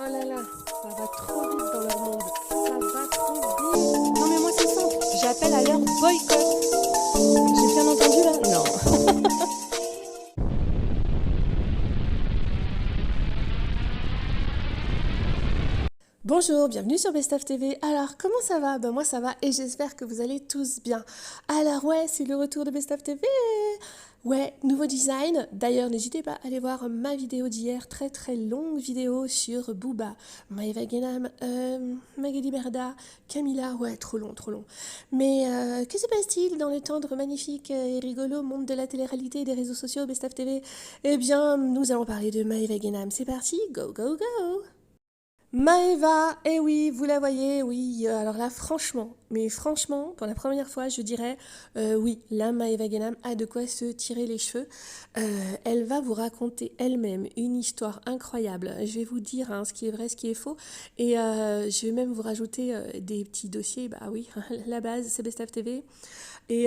Oh là là, ça va trop vite dans leur monde. Ça va trop vite. Non mais moi c'est simple, j'appelle à leur boycott. J'ai bien entendu là? Non. Bonjour, bienvenue sur Best of TV. Alors, comment ça va? Ben moi ça va et j'espère que vous allez tous bien. Alors ouais, c'est le retour de Best of TV. Ouais, nouveau design. D'ailleurs, n'hésitez pas à aller voir ma vidéo d'hier, très très longue vidéo sur Booba, Maëva Guénam, Magali Berda, Camilla. Ouais, trop long, trop long. Mais que se passe-t-il dans le tendre, magnifique et rigolo monde de la télé-réalité et des réseaux sociaux Best of TV? Eh bien, nous allons parler de Maëva Guénam. C'est parti, go go go! Maëva, eh oui, vous la voyez, oui. Alors là, franchement, mais franchement, pour la première fois, je dirais, oui, là, Maëva Guénam a de quoi se tirer les cheveux. Elle va vous raconter elle-même une histoire incroyable. Je vais vous dire hein, ce qui est vrai, ce qui est faux. Et je vais même vous rajouter des petits dossiers. Bah oui, la base, c'est Best of TV. Et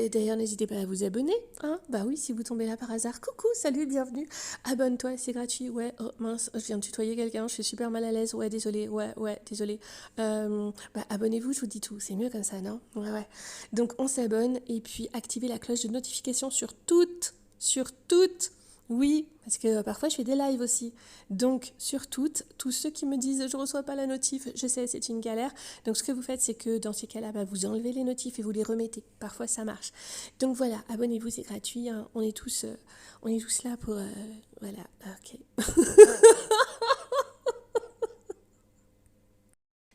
d'ailleurs, n'hésitez pas à vous abonner. Hein, bah oui, si vous tombez là par hasard. Coucou, salut, bienvenue. Abonne-toi, c'est gratuit. Ouais, oh mince, je viens de tutoyer quelqu'un, je suis super mal à l'aise. Ouais, désolé, ouais, désolé. Bah, abonnez-vous, je vous dis tout. C'est mieux comme ça, non? Ouais, ouais. Donc, on s'abonne et puis activez la cloche de notification sur toutes. Oui, parce que parfois je fais des lives aussi. Donc, sur toutes, tous ceux qui me disent je reçois pas la notif, je sais, c'est une galère. Donc, ce que vous faites, c'est que dans ces cas-là, bah, vous enlevez les notifs et vous les remettez. Parfois, ça marche. Donc, voilà, abonnez-vous, c'est gratuit. Hein. On est tous là pour. Voilà, ok.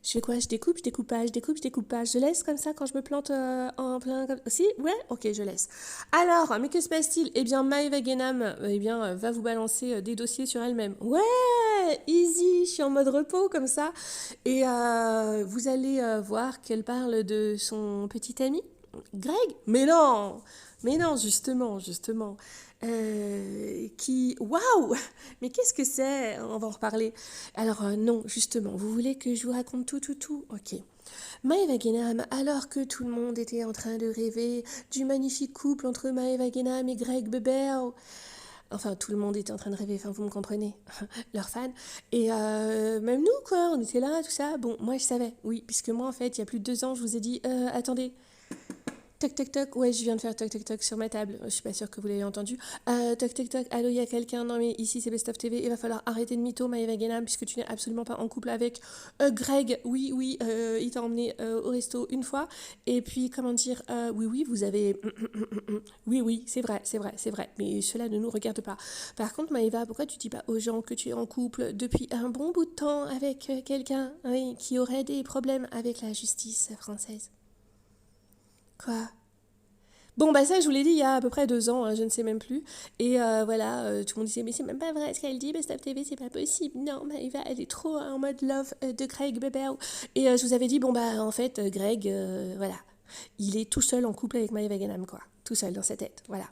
Je fais quoi? Je découpe, je découpe pas, je découpe, je découpe pas. Je laisse comme ça quand je me plante en plein... Si? Ouais? Ok, je laisse. Alors, mais que se passe-t-il? Eh bien, Maëva Guénam va vous balancer des dossiers sur elle-même. Ouais! Easy! Je suis en mode repos comme ça. Et vous allez voir qu'elle parle de son petit ami, Greg. Mais non, justement, justement. Waouh! Mais qu'est-ce que c'est? On va en reparler. Alors non, justement, vous voulez que je vous raconte tout? Ok. Maëva Guénam, alors que tout le monde était en train de rêver du magnifique couple entre Maëva Guénam et Greg Beber, enfin tout le monde était en train de rêver, enfin vous me comprenez, leurs fans, et même nous quoi, on était là, tout ça. Bon, moi je savais, oui, puisque moi en fait, il y a plus de 2 ans, je vous ai dit, attendez, toc toc toc, ouais, je viens de faire toc toc toc sur ma table. Je suis pas sûre que vous l'ayez entendu. Toc toc toc, allô, il y a quelqu'un? Non, mais ici c'est Best of TV. Il va falloir arrêter de mytho, Maëva Guénam, puisque tu n'es absolument pas en couple avec Greg. Oui, oui, il t'a emmené au resto une fois. Et puis, comment dire, oui, oui, vous avez. Oui, oui, c'est vrai, c'est vrai, c'est vrai. Mais cela ne nous regarde pas. Par contre, Maëva, pourquoi tu dis pas aux gens que tu es en couple depuis un bon bout de temps avec quelqu'un oui, qui aurait des problèmes avec la justice française? Quoi? Bon, bah ça, je vous l'ai dit il y a à peu près 2 ans, hein, je ne sais même plus. Et voilà, tout le monde disait, mais c'est même pas vrai ce qu'elle dit, Best of TV, c'est pas possible. Non, Maëva, elle est trop en mode love de Greg Beber. Et je vous avais dit, bon, bah en fait, Greg, voilà, il est tout seul en couple avec Maëva Guénam, quoi. Tout seul dans sa tête, voilà.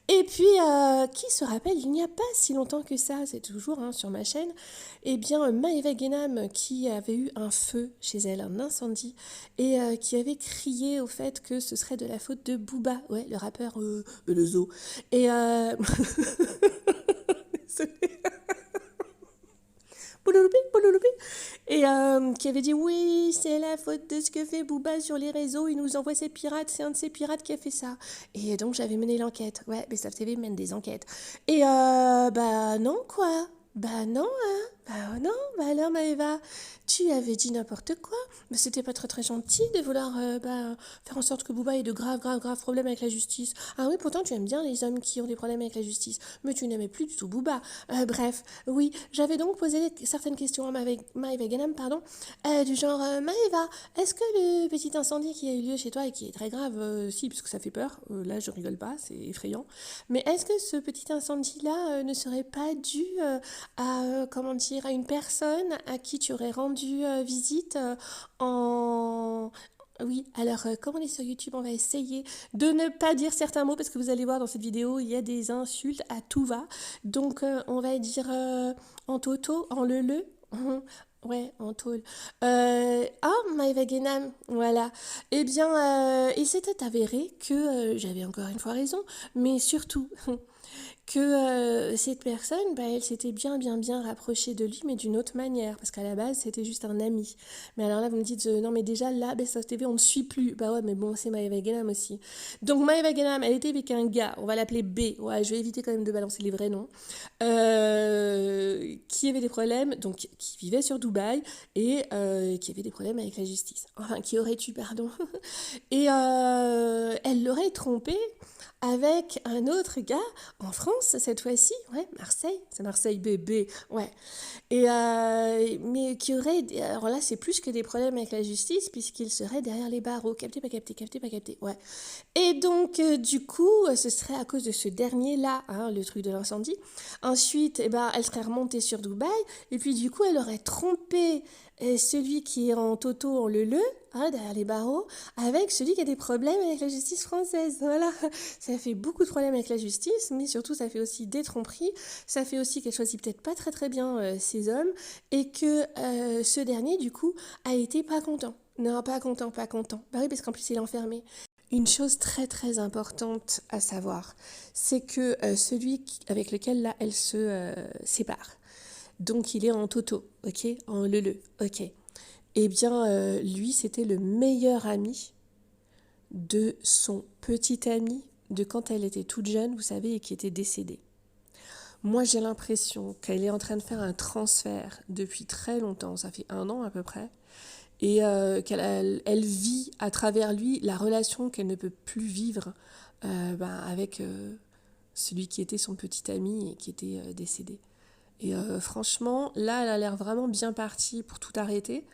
Et puis, qui se rappelle, il n'y a pas si longtemps que ça, c'est toujours hein, sur ma chaîne, eh bien, Maëva Guénam qui avait eu un feu chez elle, un incendie, et qui avait crié au fait que ce serait de la faute de Booba, ouais, le rappeur le zoo. Et désolée. Boulouloupi, boulouloupi. Et qui avait dit oui, c'est la faute de ce que fait Booba sur les réseaux, il nous envoie ses pirates, c'est un de ces pirates qui a fait ça. Et donc j'avais mené l'enquête. Ouais, Best of TV mène des enquêtes. Et bah non quoi. Bah non, hein. Bah non, bah alors Maëva, tu avais dit n'importe quoi. Mais c'était pas très très gentil de vouloir faire en sorte que Booba ait de graves problèmes avec la justice. Ah oui, pourtant tu aimes bien les hommes qui ont des problèmes avec la justice. Mais tu n'aimais plus du tout Booba. Bref, oui, j'avais donc posé certaines questions à Maëva Guénam, pardon, du genre Maëva, est-ce que le petit incendie qui a eu lieu chez toi et qui est très grave, si, parce que ça fait peur, là je rigole pas, c'est effrayant, mais est-ce que ce petit incendie-là ne serait pas dû à, comment dire, à une personne à qui tu aurais rendu visite en... Oui, alors comme on est sur YouTube, on va essayer de ne pas dire certains mots parce que vous allez voir dans cette vidéo, il y a des insultes à tout va. Donc on va dire en toto, en le. Ouais, en tôle. Maëva Guénam, voilà. Eh bien, il s'était avéré que j'avais encore une fois raison, mais surtout que cette personne, bah, elle s'était bien rapprochée de lui, mais d'une autre manière, parce qu'à la base, c'était juste un ami. Mais alors là, vous me dites, non, mais déjà, là, Best of TV, on ne suit plus. Bah ouais, mais bon, c'est Maëva Guénam aussi. Donc Maëva Guénam, elle était avec un gars, on va l'appeler B, ouais, je vais éviter quand même de balancer les vrais noms, qui avait des problèmes, donc qui vivait sur Dubaï, et qui avait des problèmes avec la justice. Enfin, qui aurait eu, pardon. Et elle l'aurait trompé avec un autre gars en France, cette fois-ci, ouais, Marseille, c'est Marseille bébé, ouais. Et mais qui aurait, alors là, c'est plus que des problèmes avec la justice, puisqu'il serait derrière les barreaux. Capté, pas capté, capté, pas capté, ouais. Et donc, du coup, ce serait à cause de ce dernier-là, hein, le truc de l'incendie. Ensuite, eh ben, elle serait remontée sur Dubaï, et puis du coup, elle aurait trompé celui qui est en toto, en leu, hein, derrière les barreaux, avec celui qui a des problèmes avec la justice française. Voilà, ça fait beaucoup de problèmes avec la justice, mais surtout, ça fait aussi des tromperies, ça fait aussi qu'elle choisit peut-être pas très bien ses hommes, et que ce dernier, du coup, a été pas content. Non, pas content, pas content. Bah oui, parce qu'en plus, il est enfermé. Une chose très importante à savoir, c'est que avec lequel là elle se sépare, donc il est en toto, ok, en leu, ok. Eh bien, lui, c'était le meilleur ami de son petit ami de quand elle était toute jeune, vous savez, et qui était décédé. Moi, j'ai l'impression qu'elle est en train de faire un transfert depuis très longtemps, ça fait 1 an à peu près, et qu'elle vit à travers lui la relation qu'elle ne peut plus vivre avec celui qui était son petit ami et qui était décédé. Et franchement, là, elle a l'air vraiment bien partie pour tout arrêter.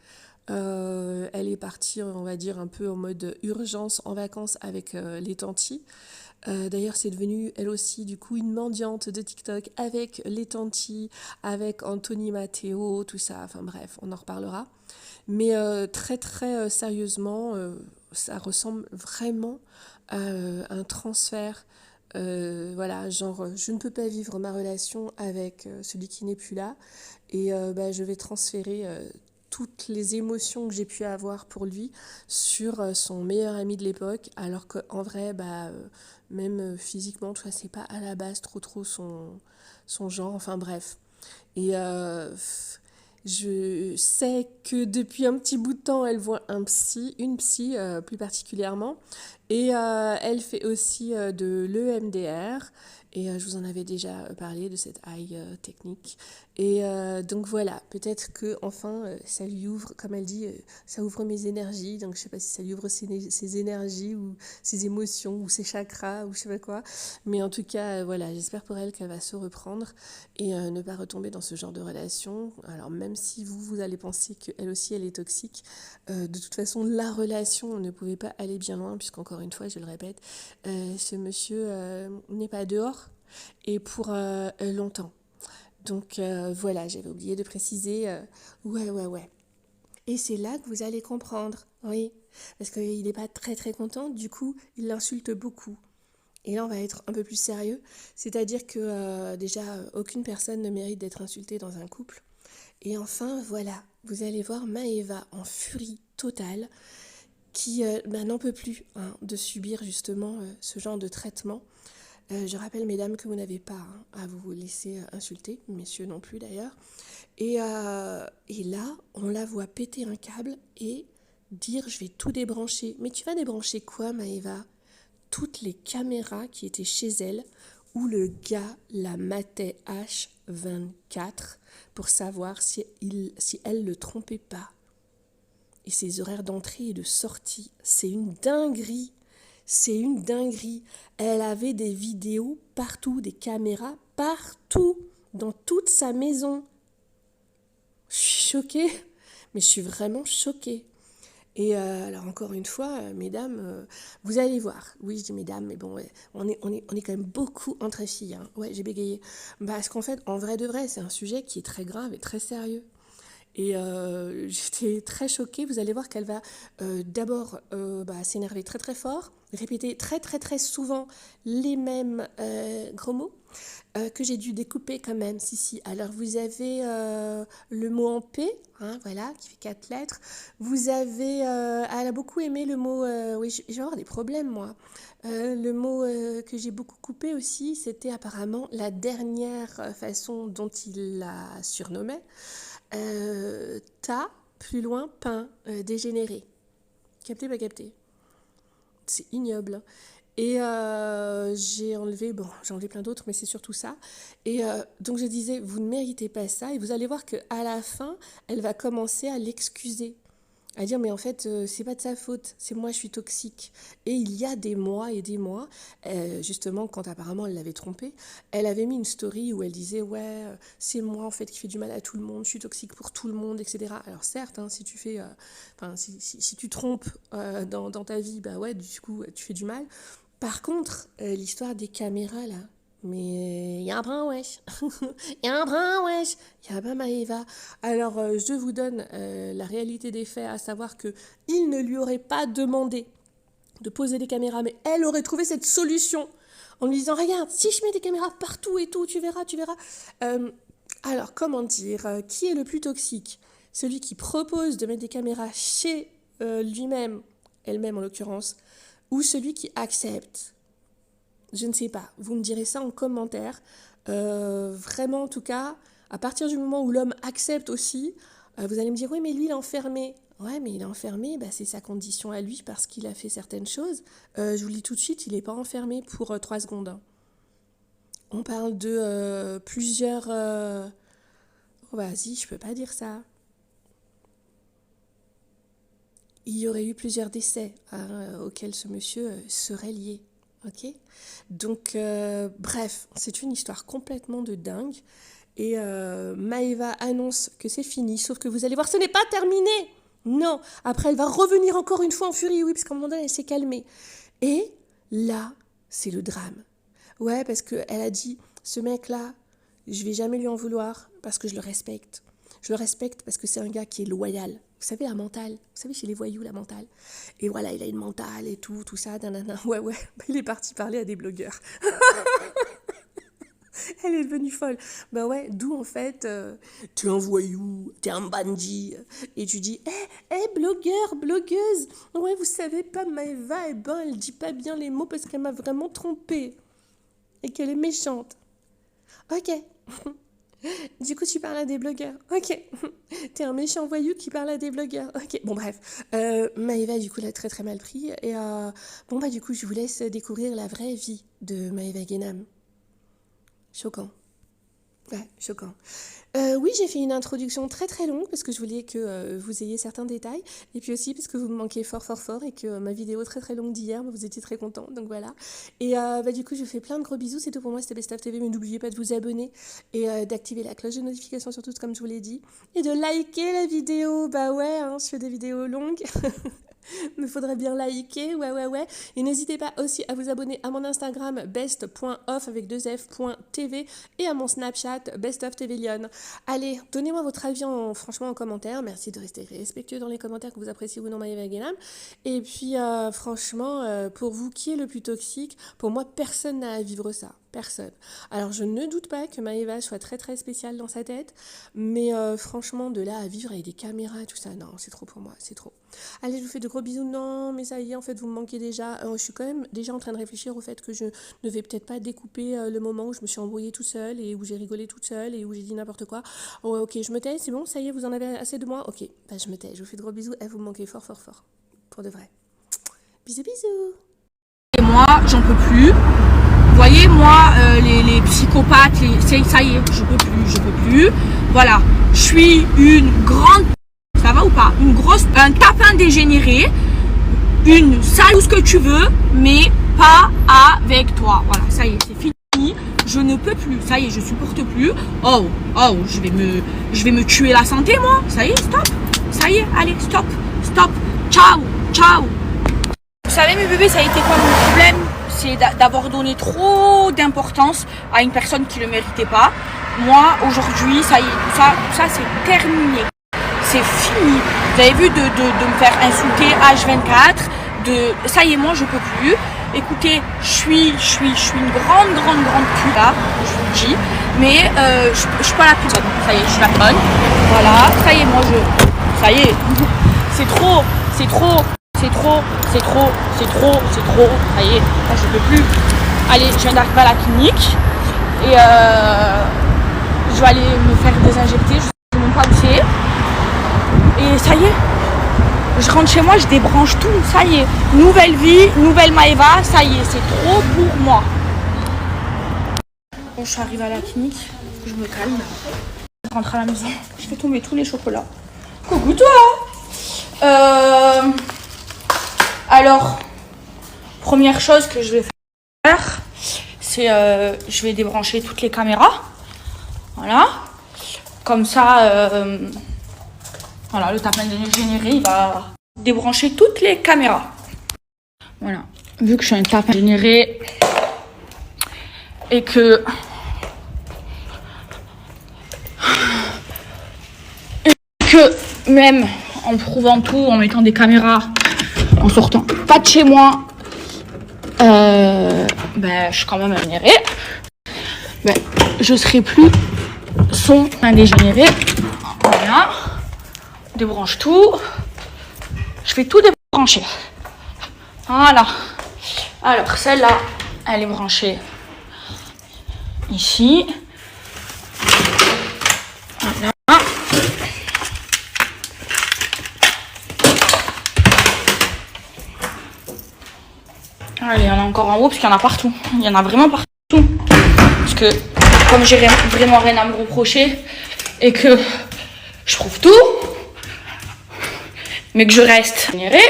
Elle est partie, on va dire, un peu en mode urgence en vacances avec les tantis. D'ailleurs, c'est devenu, elle aussi, du coup, une mendiante de TikTok avec les tantis, avec Anthony Matteo, tout ça. Enfin bref, on en reparlera. Mais très sérieusement, ça ressemble vraiment à un transfert. Voilà, genre, je ne peux pas vivre ma relation avec celui qui n'est plus là. Et je vais transférer toutes les émotions que j'ai pu avoir pour lui sur son meilleur ami de l'époque, alors qu'en vrai, même physiquement, tu vois, c'est pas à la base trop son genre, enfin bref. Et je sais que depuis un petit bout de temps, elle voit une psy plus particulièrement, et elle fait aussi de l'EMDR, et je vous en avais déjà parlé de cette eye technique. Et donc voilà, peut-être que enfin ça lui ouvre, comme elle dit, ça ouvre mes énergies, donc je sais pas si ça lui ouvre ses énergies ou ses émotions ou ses chakras ou je sais pas quoi, mais en tout cas voilà, j'espère pour elle qu'elle va se reprendre et ne pas retomber dans ce genre de relation. Alors même si vous allez penser qu'elle aussi elle est toxique, de toute façon la relation ne pouvait pas aller bien loin, puisqu'encore une fois je le répète, ce monsieur n'est pas dehors et pour longtemps. Donc voilà, j'avais oublié de préciser, ouais. Et c'est là que vous allez comprendre, oui, parce qu'il n'est pas très content, du coup il l'insulte beaucoup. Et là, on va être un peu plus sérieux, c'est-à-dire que déjà, aucune personne ne mérite d'être insultée dans un couple. Et enfin, voilà, vous allez voir Maëva en furie totale, qui n'en peut plus de subir justement ce genre de traitement. Je rappelle, mesdames, que vous n'avez pas à vous laisser insulter, messieurs non plus d'ailleurs. Et là, on la voit péter un câble et dire « je vais tout débrancher ». Mais tu vas débrancher quoi, Maëva ? Toutes les caméras qui étaient chez elle, où le gars la matait H24 pour savoir si elle le trompait pas. Et ses horaires d'entrée et de sortie, c'est une dinguerie. C'est une dinguerie. Elle avait des vidéos partout, des caméras partout, dans toute sa maison. Je suis choquée, mais je suis vraiment choquée. Et alors encore une fois, mesdames, vous allez voir. Oui, je dis mesdames, mais bon, ouais, on est quand même beaucoup entre filles. Hein. Ouais, j'ai bégayé. Parce qu'en fait, en vrai de vrai, c'est un sujet qui est très grave et très sérieux. Et j'étais très choquée. Vous allez voir qu'elle va d'abord s'énerver très fort, répéter très souvent les mêmes gros mots. que j'ai dû découper quand même. Si. Alors, vous avez le mot en P, hein, voilà, qui fait 4 lettres. Vous avez... elle a beaucoup aimé le mot... oui, je vais avoir des problèmes, moi. Le mot que j'ai beaucoup coupé aussi, c'était apparemment la dernière façon dont il la surnommait. Ta, plus loin, pain, dégénéré. Capté, pas capté. C'est ignoble. Et j'ai enlevé plein d'autres, mais c'est surtout ça. Et donc je disais, vous ne méritez pas ça. Et vous allez voir qu'à la fin, elle va commencer à l'excuser. À dire, mais en fait, c'est pas de sa faute, c'est moi, je suis toxique. Et il y a des mois et des mois, justement, quand apparemment elle l'avait trompée, elle avait mis une story où elle disait, ouais, c'est moi en fait qui fais du mal à tout le monde, je suis toxique pour tout le monde, etc. Alors certes, hein, si tu fais, si tu trompes dans ta vie, bah ouais, du coup, tu fais du mal. Par contre, l'histoire des caméras, là, mais il y a un brin, wesh. Il y a un brin, wesh. Il y a un brin, Maëva. Alors, je vous donne la réalité des faits, à savoir que il ne lui aurait pas demandé de poser des caméras, mais elle aurait trouvé cette solution en lui disant, regarde, si je mets des caméras partout et tout, tu verras. Alors, comment dire, qui est le plus toxique? Celui qui propose de mettre des caméras chez lui-même, elle-même en l'occurrence, ou celui qui accepte? Je ne sais pas, vous me direz ça en commentaire. Vraiment, en tout cas, à partir du moment où l'homme accepte aussi, vous allez me dire, oui, mais lui, il est enfermé. Ouais, mais il est enfermé, bah, c'est sa condition à lui parce qu'il a fait certaines choses. Je vous le dis tout de suite, il n'est pas enfermé pour 3 secondes. Hein. On parle de plusieurs... Oh, vas-y, je peux pas dire ça. Il y aurait eu plusieurs décès auxquels ce monsieur serait lié. Ok, donc bref, c'est une histoire complètement de dingue et Maëva annonce que c'est fini, sauf que vous allez voir, ce n'est pas terminé. Non, après elle va revenir encore une fois en furie, oui, parce qu'à un moment donné elle s'est calmée. Et là, c'est le drame. Ouais, parce qu'elle a dit, ce mec-là, je vais jamais lui en vouloir parce que je le respecte. Je le respecte parce que c'est un gars qui est loyal. Vous savez, la mentale. Vous savez, chez les voyous, la mentale. Et voilà, il a une mentale et tout ça. Nanana. Ouais. Il est parti parler à des blogueurs. Elle est devenue folle. Ben ouais, d'où en fait, t'es un voyou, t'es un bandit. Et tu dis, blogueur, blogueuse. Ouais, vous savez pas, Maëva, elle dit pas bien les mots parce qu'elle m'a vraiment trompée. Et qu'elle est méchante. Ok. Du coup, tu parles à des blogueurs. Ok. T'es un méchant voyou qui parle à des blogueurs. Ok. Bon, bref. Maëva, du coup, l'a très très mal pris. Et du coup, je vous laisse découvrir la vraie vie de Maëva Guénam. Choquant. Ouais, choquant. Oui, j'ai fait une introduction très très longue parce que je voulais que vous ayez certains détails et puis aussi parce que vous me manquez fort et que ma vidéo très très longue d'hier, vous étiez très contents, donc voilà. Et du coup, je vous fais plein de gros bisous, c'est tout pour moi, c'était Best of TV, mais n'oubliez pas de vous abonner et d'activer la cloche de notification surtout comme je vous l'ai dit et de liker la vidéo, bah ouais, hein, je fais des vidéos longues. Me faudrait bien liker, ouais. Et n'hésitez pas aussi à vous abonner à mon Instagram best.off avec 2f.tv et à mon Snapchat bestoftv-lyon. Allez, donnez-moi votre avis franchement en commentaire. Merci de rester respectueux dans les commentaires que vous appréciez ou non Maëva Guénam. Et puis franchement, pour vous, qui est le plus toxique? Pour moi, personne n'a à vivre ça. Personne. Alors je ne doute pas que Maëva soit très très spéciale dans sa tête, mais franchement de là à vivre avec des caméras et tout ça, non, c'est trop pour moi, c'est trop. Allez, je vous fais de gros bisous, non, mais ça y est, en fait vous me manquez déjà. Je suis quand même déjà en train de réfléchir au fait que je ne vais peut-être pas découper le moment où je me suis embrouillée toute seule et où j'ai rigolé toute seule et où j'ai dit n'importe quoi. Oh, ok, je me tais, c'est bon, ça y est, vous en avez assez de moi? Ok, bah je me tais, je vous fais de gros bisous, vous me manquez fort, pour de vrai. Bisous. Et moi, j'en peux plus. Vous voyez, moi, les psychopathes, ça y est, je peux plus. Voilà, je suis une grande, ça va ou pas? Un tapin dégénéré, une sale ou ce que tu veux, mais pas avec toi. Voilà, ça y est, c'est fini. Je ne peux plus. Ça y est, je supporte plus. Oh, je vais me tuer la santé, moi. Ça y est, stop. Ça y est, allez, stop. Ciao. Vous savez, mes bébés, ça a été quoi mon problème? C'est d'avoir donné trop d'importance à une personne qui ne le méritait pas. Moi, aujourd'hui, ça y est, tout ça c'est terminé. C'est fini. Vous avez vu de me faire insulter H24. Ça y est, moi, je peux plus. Écoutez, je suis une grande pute là, je vous le dis. Mais je suis pas la pute. Ça y est, je suis la bonne. Voilà, ça y est, ça y est. C'est trop. Ça y est, là, je peux plus. Allez, je viens d'arriver à la clinique. Et je vais aller me faire désinjecter. Je sais même pas où c'est. Et ça y est. Je rentre chez moi, je débranche tout, ça y est. Nouvelle vie, nouvelle Maëva, ça y est, c'est trop pour moi. Bon, je suis arrivée à la clinique, je me calme. Je rentre à la maison, je fais tomber tous les chocolats. Coucou toi. Alors, première chose que je vais faire, c'est je vais débrancher toutes les caméras. Voilà. Comme ça... voilà, le tapin généré, il va débrancher toutes les caméras. Voilà. Vu que je suis un tapin généré et que même en prouvant tout, en mettant des caméras, en sortant pas de chez moi, je suis quand même un généré. Je serai plus son indégénéré. Voilà. Débranche tout. Je vais tout débrancher. Voilà. Alors celle-là, elle est branchée ici. Voilà. Allez, il y en a encore en haut parce qu'il y en a partout. Il y en a vraiment partout. Parce que comme j'ai vraiment rien à me reprocher et que je prouve tout, mais que je reste généré,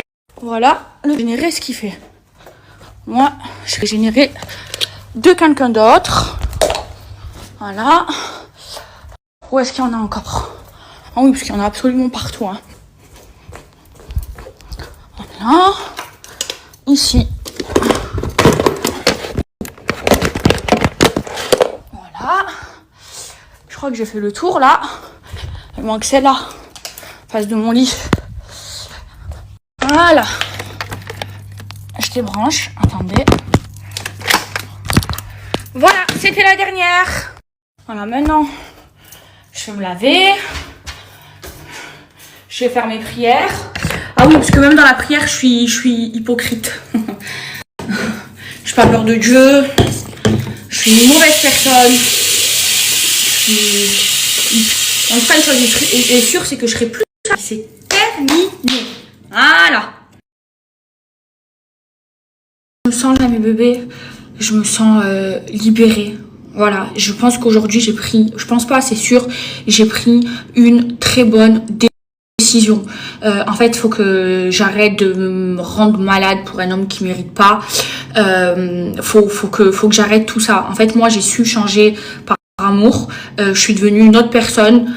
voilà le généré ce qu'il fait. Moi, je vais générer de quelqu'un d'autre. Voilà. Où est-ce qu'il y en a encore? Ah oui, parce qu'il y en a absolument partout. Hein. Voilà. Ici. Voilà. Je crois que j'ai fait le tour là. Il manque celle-là. Face de mon lit. Voilà. Je débranche. Attendez. Voilà, c'était la dernière. Voilà, maintenant, je vais me laver. Je vais faire mes prières. Ah oui, parce que même dans la prière, je suis hypocrite. Je suis pas peur de Dieu. Je suis une mauvaise personne. En tout cas, une chose est sûre, c'est que je serai plus... C'est terminé. Voilà. Je me sens là, mes bébés. Je me sens libérée. Voilà. Je pense qu'aujourd'hui, j'ai pris... Je pense pas, c'est sûr. J'ai pris une très bonne décision. En fait, il faut que j'arrête de me rendre malade pour un homme qui mérite pas. Faut que j'arrête tout ça. En fait, moi, j'ai su changer par amour. Je suis devenue une autre personne.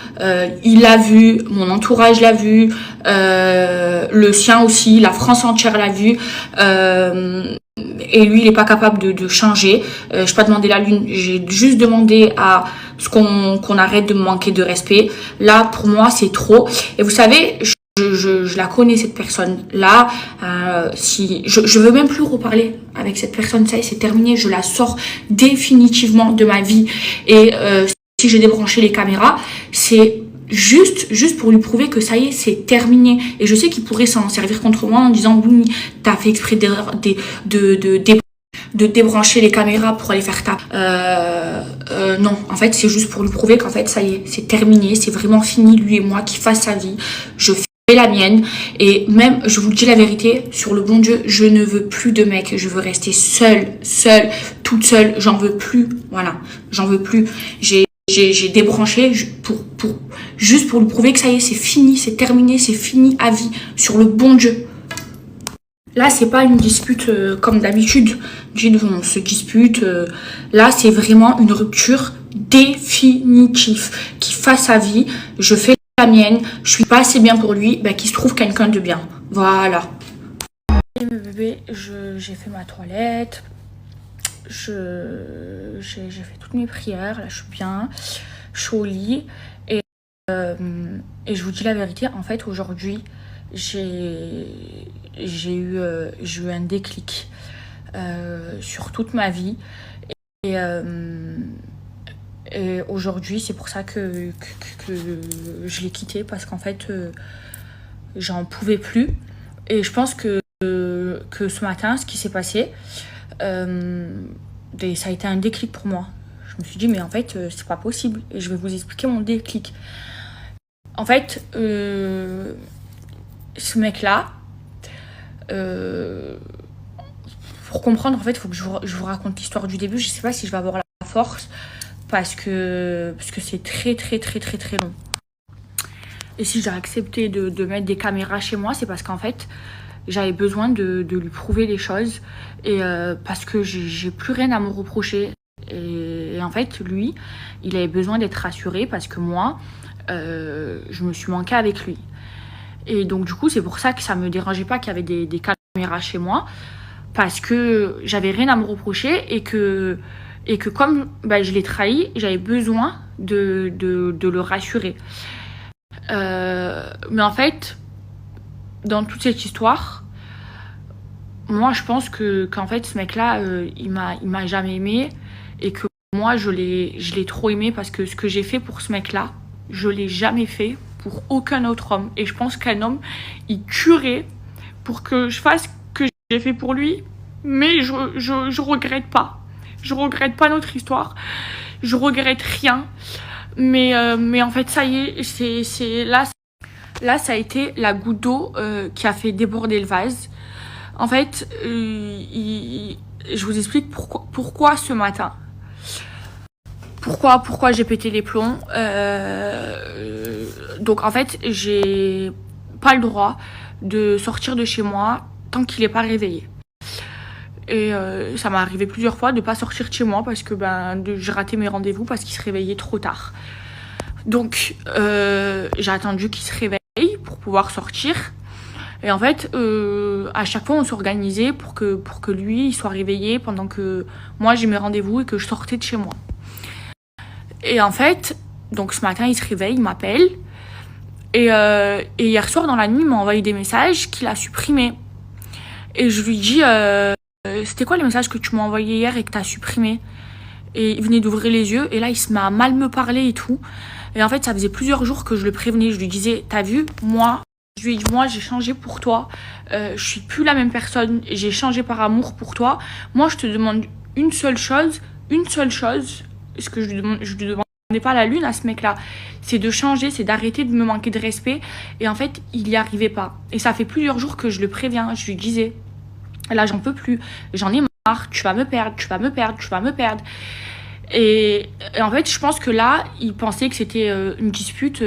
Il l'a vu, mon entourage l'a vu, le sien aussi, la France entière l'a vu. Et lui, il est pas capable de changer. Je n'ai pas demandé la lune, j'ai juste demandé à ce qu'on arrête de me manquer de respect. Là, pour moi, c'est trop. Et vous savez, je la connais, cette personne-là. Si je veux même plus reparler avec cette personne, ça y est, c'est terminé. Je la sors définitivement de ma vie. Et si j'ai débranché les caméras, c'est juste pour lui prouver que ça y est, c'est terminé. Et je sais qu'il pourrait s'en servir contre moi en disant oui, t'as fait exprès de débrancher les caméras pour aller faire ta... non, en fait, c'est juste pour lui prouver qu'en fait, ça y est, c'est terminé, c'est vraiment fini, lui et moi, qu'il fasse sa vie. Je fais la mienne. Et même, je vous dis la vérité, sur le bon Dieu, je ne veux plus de mec. Je veux rester seule, toute seule. J'en veux plus. Voilà, j'en veux plus. J'ai débranché juste pour lui prouver que ça y est, c'est fini, c'est terminé, c'est fini à vie, sur le bon Dieu. Là, c'est pas une dispute comme d'habitude. On se dispute. Là, c'est vraiment une rupture définitive. Qui fasse sa vie, je fais la mienne, je suis pas assez bien pour lui, qu'il se trouve quelqu'un de bien. Voilà. Et mes bébés, j'ai fait ma toilette. J'ai fait toutes mes prières, là je suis bien, je suis au lit et je vous dis la vérité, en fait aujourd'hui j'ai eu un déclic. sur toute ma vie. Et, et aujourd'hui, c'est pour ça que je l'ai quitté, parce qu'en fait, j'en pouvais plus. Et je pense que ce matin, ce qui s'est passé, ça a été un déclic pour moi. Je me suis dit, mais en fait, c'est pas possible. Et je vais vous expliquer mon déclic. En fait, ce mec-là, pour comprendre, en fait, il faut que je vous raconte l'histoire du début. Je sais pas si je vais avoir la force, parce que c'est très long. Et si j'ai accepté de mettre des caméras chez moi, c'est parce qu'en fait, j'avais besoin de lui prouver les choses, et parce que j'ai plus rien à me reprocher. Et en fait, lui, il avait besoin d'être rassuré, parce que moi, je me suis manquée avec lui. Et donc du coup, c'est pour ça que ça me dérangeait pas qu'il y avait des caméras chez moi, parce que j'avais rien à me reprocher, et que comme je l'ai trahi, j'avais besoin de le rassurer. Mais en fait, dans toute cette histoire, moi je pense qu'en fait ce mec-là, il m'a jamais aimé, et que moi je l'ai trop aimé, parce que ce que j'ai fait pour ce mec-là, je l'ai jamais fait pour aucun autre homme. Et je pense qu'un homme, il tuerait pour que je fasse ce que j'ai fait pour lui. Mais je regrette pas. Je regrette pas notre histoire. Je regrette rien. Mais en fait, ça y est, c'est là, ça a été la goutte d'eau qui a fait déborder le vase. En fait, je vous explique pourquoi ce matin. Pourquoi j'ai pété les plombs. Donc en fait, j'ai pas le droit de sortir de chez moi tant qu'il est pas réveillé. Et ça m'est arrivé plusieurs fois de pas sortir de chez moi, parce que j'ai raté mes rendez-vous parce qu'il se réveillait trop tard. Donc j'ai attendu qu'il se réveille pour pouvoir sortir. Et en fait, à chaque fois, on s'organisait pour que lui il soit réveillé pendant que moi j'ai mes rendez-vous et que je sortais de chez moi. Et en fait, donc ce matin, il se réveille, il m'appelle. Et hier soir, dans la nuit, il m'a envoyé des messages qu'il a supprimés. Et je lui dis, c'était quoi les messages que tu m'as envoyés hier et que tu as supprimés? Et il venait d'ouvrir les yeux, et là, il se met à mal me parler et tout. Et en fait, ça faisait plusieurs jours que je le prévenais. Je lui disais, t'as vu, moi, je lui ai dit, moi, j'ai changé pour toi. Je suis plus la même personne. J'ai changé par amour pour toi. Moi, je te demande une seule chose. Ce que je lui demandais pas la lune à ce mec-là, c'est de changer, c'est d'arrêter de me manquer de respect. Et en fait, il y arrivait pas. Et ça fait plusieurs jours que je le préviens. Je lui disais, là, j'en peux plus. J'en ai marre. Tu vas me perdre. Et en fait, je pense que là, il pensait que c'était une dispute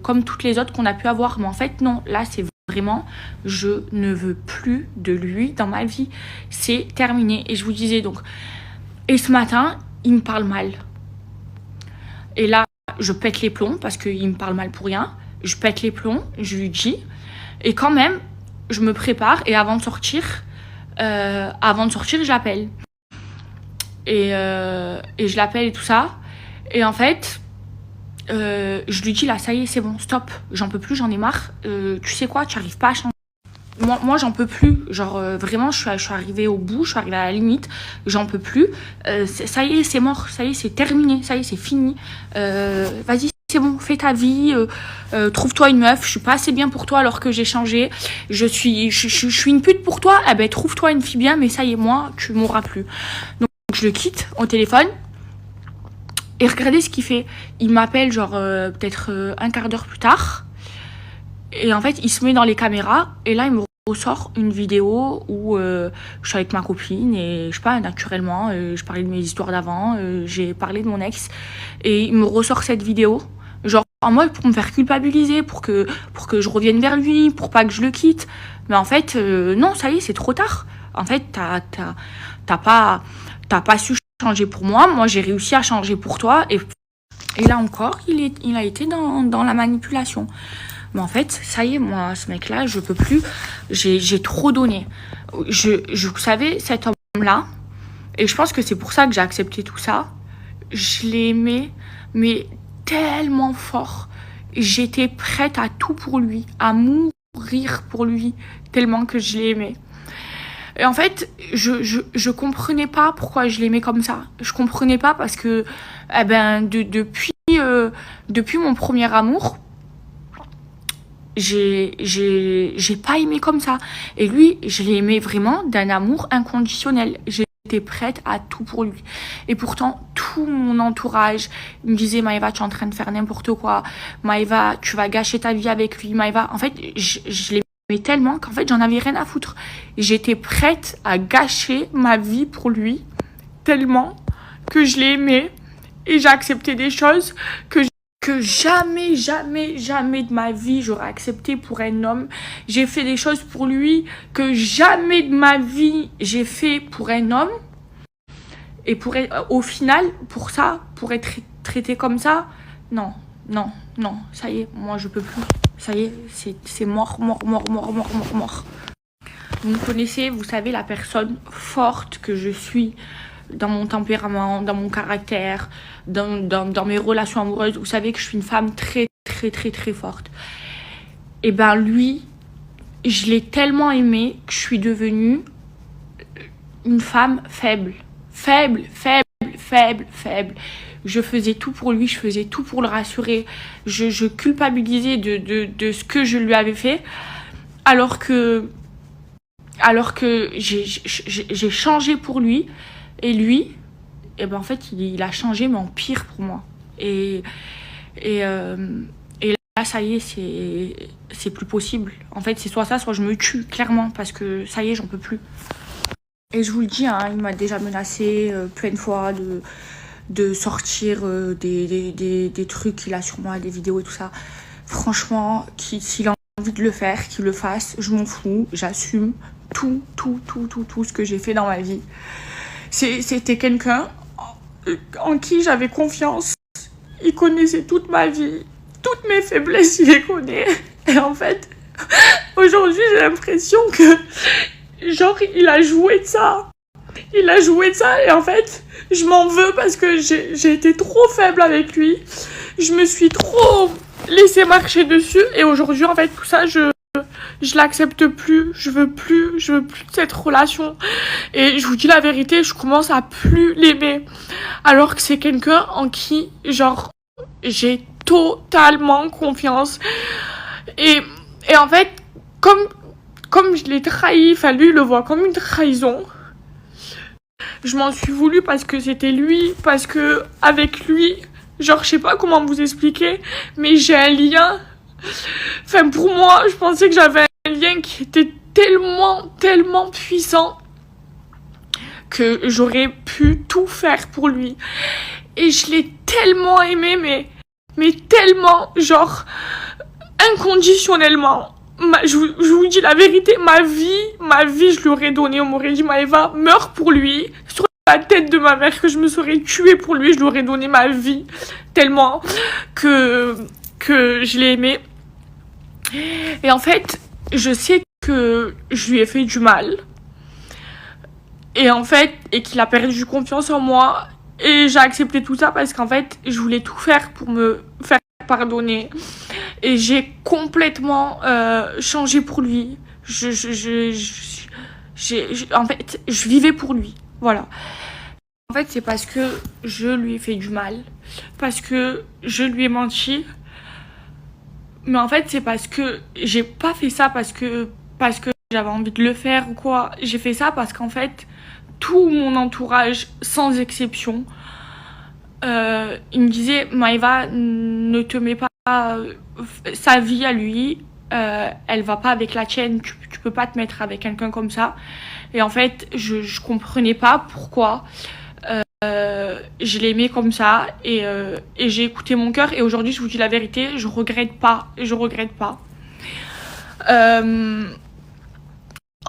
comme toutes les autres qu'on a pu avoir. Mais en fait, non. Là, c'est vraiment, je ne veux plus de lui dans ma vie. C'est terminé. Et je vous disais donc. Et ce matin, il me parle mal. Et là, je pète les plombs, parce qu'il me parle mal pour rien. Je pète les plombs, je lui dis. Et quand même, je me prépare, et avant de sortir, je l'appelle. Et je l'appelle et tout ça. Et en fait, je lui dis, là, ça y est, c'est bon, stop. J'en peux plus, j'en ai marre. Tu sais quoi, tu n'arrives pas à changer. Moi, j'en peux plus. Genre, vraiment, je suis arrivée au bout, je suis arrivée à la limite. J'en peux plus. Ça y est, c'est mort. Ça y est, c'est terminé. Ça y est, c'est fini. Vas-y, c'est bon, fais ta vie. Trouve-toi une meuf. Je suis pas assez bien pour toi alors que j'ai changé. Je suis une pute pour toi. Eh ben, trouve-toi une fille bien, mais ça y est, moi, tu m'auras plus. Donc, je le quitte au téléphone. Et regardez ce qu'il fait. Il m'appelle, genre, peut-être un quart d'heure plus tard. Et en fait, il se met dans les caméras, et là, il me ressort une vidéo où je suis avec ma copine, et je sais pas, naturellement, je parlais de mes histoires d'avant, j'ai parlé de mon ex, et il me ressort cette vidéo, genre en mode pour me faire culpabiliser, pour que je revienne vers lui, pour pas que je le quitte. Mais en fait, non, ça y est, c'est trop tard. En fait, t'as pas su changer pour moi. Moi, j'ai réussi à changer pour toi, et là encore, il a été dans la manipulation. Mais en fait, ça y est, moi, ce mec-là, je peux plus. J'ai trop donné. Vous savez, cet homme-là, et je pense que c'est pour ça que j'ai accepté tout ça, je l'ai aimé, mais tellement fort. J'étais prête à tout pour lui, à mourir pour lui, tellement que je l'ai aimé. Et en fait, je comprenais pas pourquoi je l'aimais comme ça. Je comprenais pas parce que, depuis mon premier amour, j'ai pas aimé comme ça. Et lui, je l'ai aimé vraiment d'un amour inconditionnel. J'étais prête à tout pour lui. Et pourtant, tout mon entourage me disait, Maëva, tu es en train de faire n'importe quoi. Maëva, tu vas gâcher ta vie avec lui. Maëva, en fait, je l'aimais tellement qu'en fait, j'en avais rien à foutre. J'étais prête à gâcher ma vie pour lui tellement que je l'ai aimé. Et j'ai accepté des choses que jamais de ma vie j'aurais accepté pour un homme. J'ai fait des choses pour lui que jamais de ma vie j'ai fait pour un homme. Et au final, pour être traité comme ça, non, ça y est, moi je peux plus. Ça y est, c'est mort. Vous me connaissez, vous savez la personne forte que je suis dans mon tempérament, dans mon caractère, dans mes relations amoureuses. Vous savez que je suis une femme très forte. Et ben lui, je l'ai tellement aimé que je suis devenue une femme faible. Je faisais tout pour lui, je faisais tout pour le rassurer. Je culpabilisais de ce que je lui avais fait, alors que j'ai changé pour lui. Et lui, en fait, il a changé, mais en pire pour moi. Et là, ça y est, c'est plus possible. En fait, c'est soit ça, soit je me tue, clairement, parce que ça y est, j'en peux plus. Et je vous le dis, hein, il m'a déjà menacé plein de fois de sortir des trucs qu'il a sur moi, des vidéos et tout ça. Franchement, s'il a envie de le faire, qu'il le fasse, je m'en fous, j'assume tout ce que j'ai fait dans ma vie. C'était quelqu'un en qui j'avais confiance. Il connaissait toute ma vie, toutes mes faiblesses, il les connaît. Et en fait, aujourd'hui, j'ai l'impression que, genre, il a joué de ça. Et en fait, je m'en veux parce que j'ai été trop faible avec lui. Je me suis trop laissé marcher dessus. Et aujourd'hui, en fait, tout ça, je l'accepte plus, je veux plus de cette relation. Et je vous dis la vérité, je commence à plus l'aimer. Alors que c'est quelqu'un en qui, genre, j'ai totalement confiance. Et en fait, comme je l'ai trahi, enfin lui il le voit comme une trahison. Je m'en suis voulu parce que c'était lui, parce que avec lui, genre je sais pas comment vous expliquer, mais j'ai un lien. Enfin, pour moi, je pensais que j'avais un lien qui était tellement puissant que j'aurais pu tout faire pour lui. Et je l'ai tellement aimé, mais tellement, genre, inconditionnellement. Je vous dis la vérité, ma vie, je lui aurais donné. On m'aurait dit, Maëva, meurs pour lui. Sur la tête de ma mère, que je me serais tuée pour lui, je lui aurais donné ma vie. Tellement que je l'ai aimé. Et en fait, je sais que je lui ai fait du mal. Et qu'il a perdu confiance en moi. Et j'ai accepté tout ça parce qu'en fait, je voulais tout faire pour me faire pardonner. Et j'ai complètement changé pour lui. En fait, je vivais pour lui. Voilà. En fait, c'est parce que je lui ai fait du mal. Parce que je lui ai menti. Mais en fait, c'est parce que j'ai pas fait ça parce que j'avais envie de le faire ou quoi. J'ai fait ça parce qu'en fait, tout mon entourage, sans exception, il me disait, Maëva, ne te mets pas sa vie à lui, elle va pas avec la tienne, tu peux pas te mettre avec quelqu'un comme ça. Et en fait, je comprenais pas pourquoi. Je l'aimais comme ça et j'ai écouté mon cœur et aujourd'hui je vous dis la vérité, je regrette pas.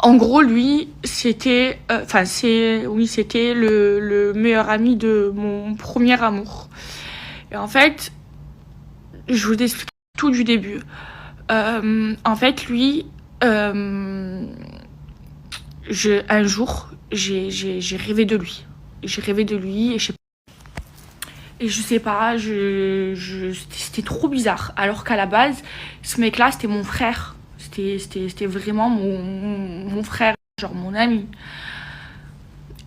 En gros lui c'était c'était le meilleur ami de mon premier amour. Et en fait je vous explique tout du début. En fait lui un jour j'ai rêvé de lui. J'ai rêvé de lui et je sais pas, c'était trop bizarre. Alors qu'à la base, ce mec-là, c'était mon frère. C'était vraiment mon frère. genre mon ami.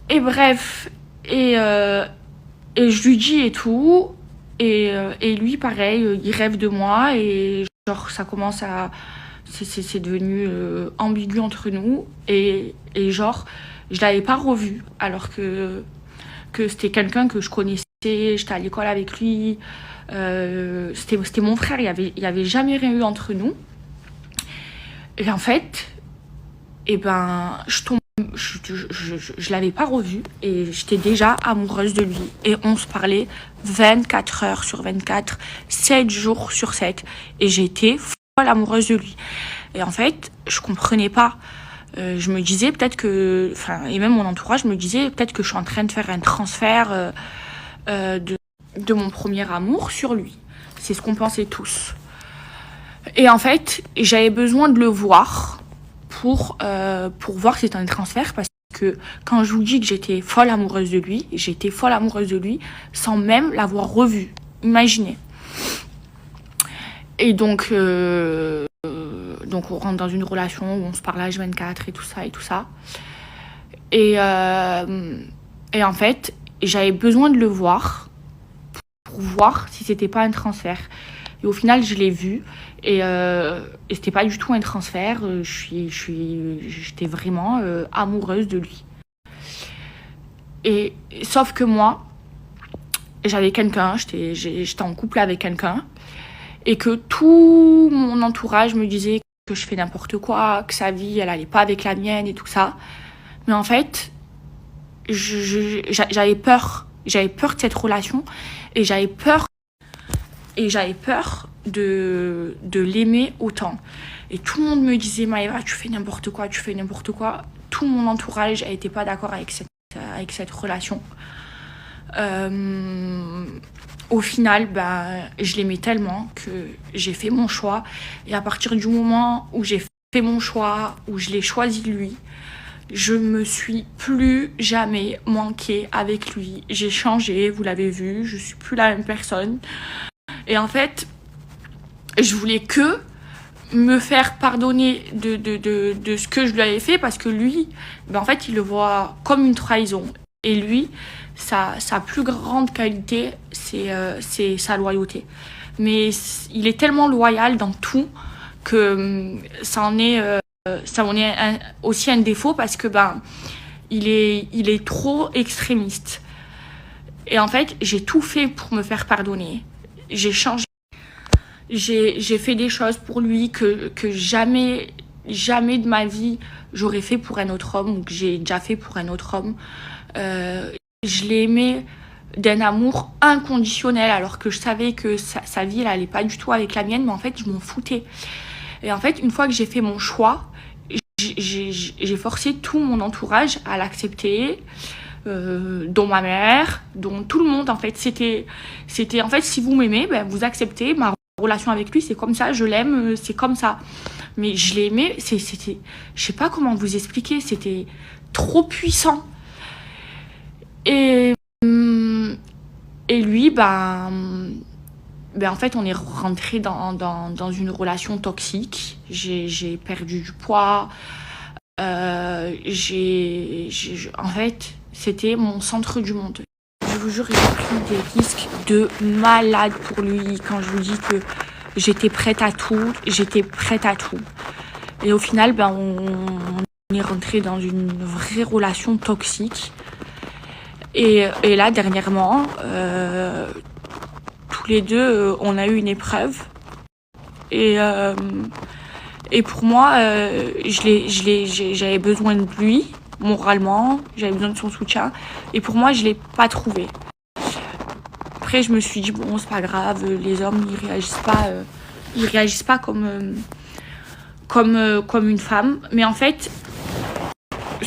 Et bref, et je lui dis et tout, et lui pareil, il rêve de moi, et genre ça commence à... C'est devenu ambigu entre nous, et genre je l'avais pas revu, alors que c'était quelqu'un que je connaissais, j'étais à l'école avec lui, c'était mon frère, il y avait jamais rien eu entre nous. Et en fait, je l'avais pas revu et j'étais déjà amoureuse de lui. Et on se parlait 24 heures sur 24, 7 jours sur 7. Et j'étais folle amoureuse de lui. Et en fait, je comprenais pas. Je me disais peut-être que... Enfin, et même mon entourage me disait peut-être que je suis en train de faire un transfert de mon premier amour sur lui. C'est ce qu'on pensait tous. Et en fait, j'avais besoin de le voir pour voir que c'était un transfert, parce que quand je vous dis que j'étais folle amoureuse de lui, j'étais folle amoureuse de lui sans même l'avoir revu. Imaginez. Et donc on rentre dans une relation où on se parle à H24 et tout ça. Et en fait, j'avais besoin de le voir pour voir si c'était pas un transfert. Et au final, je l'ai vu. Et c'était pas du tout un transfert. J'étais vraiment amoureuse de lui. Et sauf que moi, j'avais quelqu'un, j'étais en couple avec quelqu'un, et que tout mon entourage me disait que je fais n'importe quoi, que sa vie, elle allait pas avec la mienne et tout ça. Mais en fait, j'avais peur. J'avais peur de cette relation, et j'avais peur de l'aimer autant. Et tout le monde me disait, Maëva, tu fais n'importe quoi. Tout mon entourage n'était pas d'accord avec cette relation. Au final, je l'aimais tellement que j'ai fait mon choix. Et à partir du moment où j'ai fait mon choix, où je l'ai choisi lui, je me suis plus jamais manquée avec lui. J'ai changé, vous l'avez vu, je suis plus la même personne. Et en fait, je voulais que me faire pardonner de ce que je lui avais fait, parce que lui, en fait, il le voit comme une trahison. Et lui, sa plus grande qualité, c'est sa loyauté. Mais il est tellement loyal dans tout que ça en est aussi un défaut, parce que il est trop extrémiste. Et en fait, j'ai tout fait pour me faire pardonner. J'ai changé. J'ai fait des choses pour lui que jamais de ma vie j'aurais fait pour un autre homme, ou que j'ai déjà fait pour un autre homme. Je l'ai aimé d'un amour inconditionnel, alors que je savais que sa vie elle allait pas du tout avec la mienne, mais en fait je m'en foutais. Et en fait, une fois que j'ai fait mon choix, j'ai forcé tout mon entourage à l'accepter, dont ma mère, dont tout le monde. En fait, c'était en fait, si vous m'aimez, vous acceptez ma relation avec lui, c'est comme ça, je l'aime, c'est comme ça. Mais je l'ai aimé, c'était, je sais pas comment vous expliquer, c'était trop puissant. Et lui, en fait, on est rentré dans une relation toxique. J'ai perdu du poids. En fait, c'était mon centre du monde. Je vous jure, j'ai pris des risques de malade pour lui. Quand je vous dis que j'étais prête à tout. Et au final, on est rentré dans une vraie relation toxique. Et là, dernièrement, tous les deux, on a eu une épreuve. Et pour moi, j'avais besoin de lui, moralement, j'avais besoin de son soutien. Et pour moi, je l'ai pas trouvé. Après, je me suis dit, bon, c'est pas grave, les hommes, ils réagissent pas comme une femme. Mais en fait,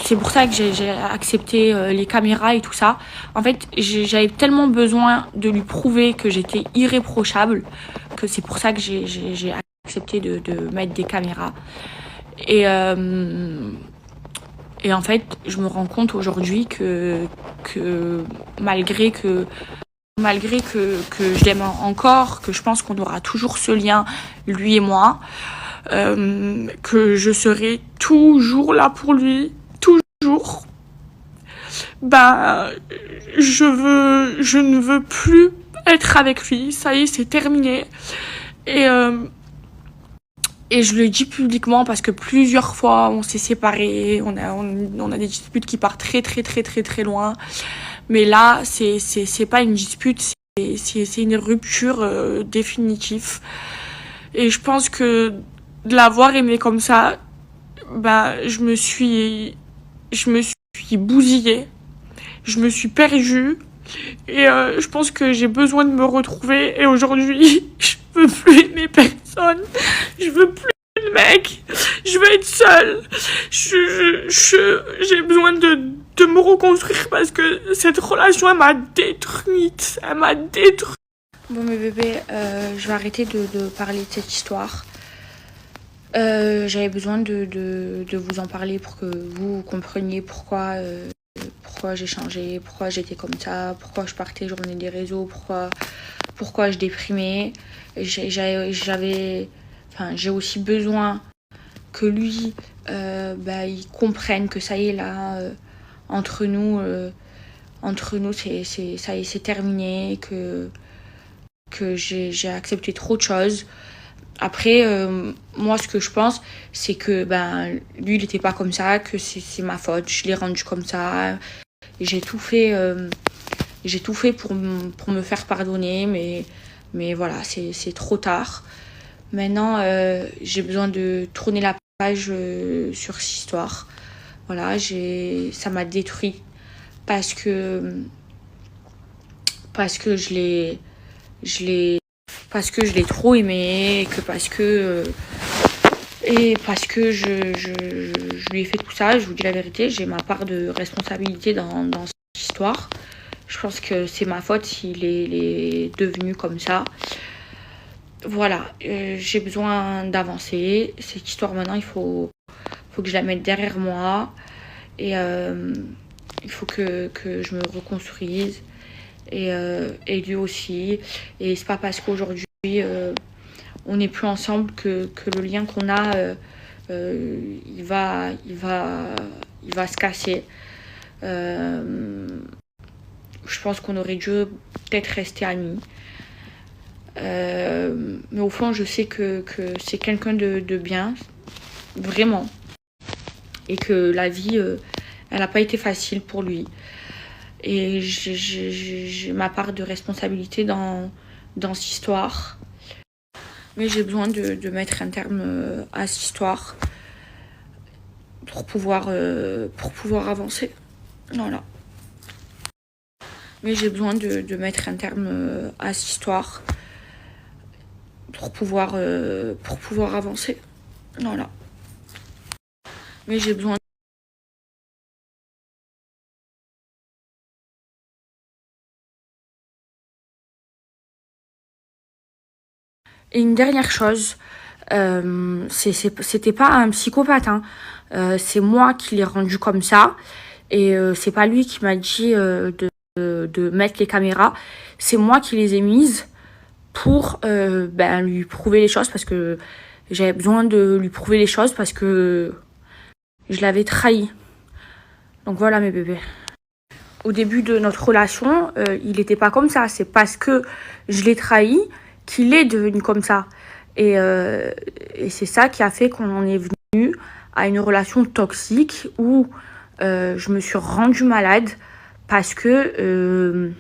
c'est pour ça que j'ai accepté les caméras et tout ça. En fait, j'avais tellement besoin de lui prouver que j'étais irréprochable, que c'est pour ça que j'ai accepté de mettre des caméras. Et en fait, je me rends compte aujourd'hui que malgré que je l'aime encore, que je pense qu'on aura toujours ce lien, lui et moi, que je serai toujours là pour lui, jour, bah, je ne veux plus être avec lui. Ça y est, c'est terminé. Et, euh, et je le dis publiquement parce que plusieurs fois on s'est séparés, on a des disputes qui partent très très très très très loin. Mais là, c'est pas une dispute, c'est une rupture définitive. Et je pense que de l'avoir aimé comme ça, bah, je me suis bousillée, je me suis perdue. Et je pense que j'ai besoin de me retrouver. Et aujourd'hui, je veux plus aimer personne. Je veux plus de mec. Je veux être seule. J'ai besoin de me reconstruire parce que cette relation, elle m'a détruite. Elle m'a détruite. Bon mes bébés, je vais arrêter de parler de cette histoire. J'avais besoin de vous en parler pour que vous compreniez pourquoi j'ai changé, pourquoi j'étais comme ça, pourquoi je partais, je revenais des réseaux, pourquoi je déprimais. J'ai aussi besoin que lui, il comprenne que ça y est là, entre nous, ça y est, c'est terminé, que j'ai accepté trop de choses. Après, moi, ce que je pense, c'est que lui, il n'était pas comme ça, que c'est ma faute. Je l'ai rendu comme ça. J'ai tout fait pour me faire pardonner, mais voilà, c'est trop tard. Maintenant, j'ai besoin de tourner la page sur cette histoire. Voilà, ça m'a détruit parce que je l'ai trop aimé et parce que je lui ai fait tout ça. Je vous dis la vérité, j'ai ma part de responsabilité dans cette histoire. Je pense que c'est ma faute s'il est devenu comme ça. Voilà, j'ai besoin d'avancer. Cette histoire maintenant, il faut que je la mette derrière moi. Et il faut que je me reconstruise. Et lui aussi. Et c'est pas parce qu'aujourd'hui on n'est plus ensemble que le lien qu'on a il va se casser. Je pense qu'on aurait dû peut-être rester amis. Mais au fond, je sais que c'est quelqu'un de bien, vraiment. Et que la vie, elle n'a pas été facile pour lui. Et j'ai ma part de responsabilité dans cette histoire. Mais j'ai besoin de mettre un terme à cette histoire pour pouvoir avancer. Voilà. Mais j'ai besoin de mettre un terme à cette histoire pour pouvoir avancer. Voilà. Mais j'ai besoin. Et une dernière chose, c'était pas un psychopathe, hein. C'est moi qui l'ai rendu comme ça. Et c'est pas lui qui m'a dit de mettre les caméras. C'est moi qui les ai mises pour lui prouver les choses, parce que j'avais besoin de lui prouver les choses parce que je l'avais trahi. Donc voilà mes bébés. Au début de notre relation, il n'était pas comme ça. C'est parce que je l'ai trahi qu'il est devenu comme ça. Et c'est ça qui a fait qu'on en est venu à une relation toxique où je me suis rendue malade parce que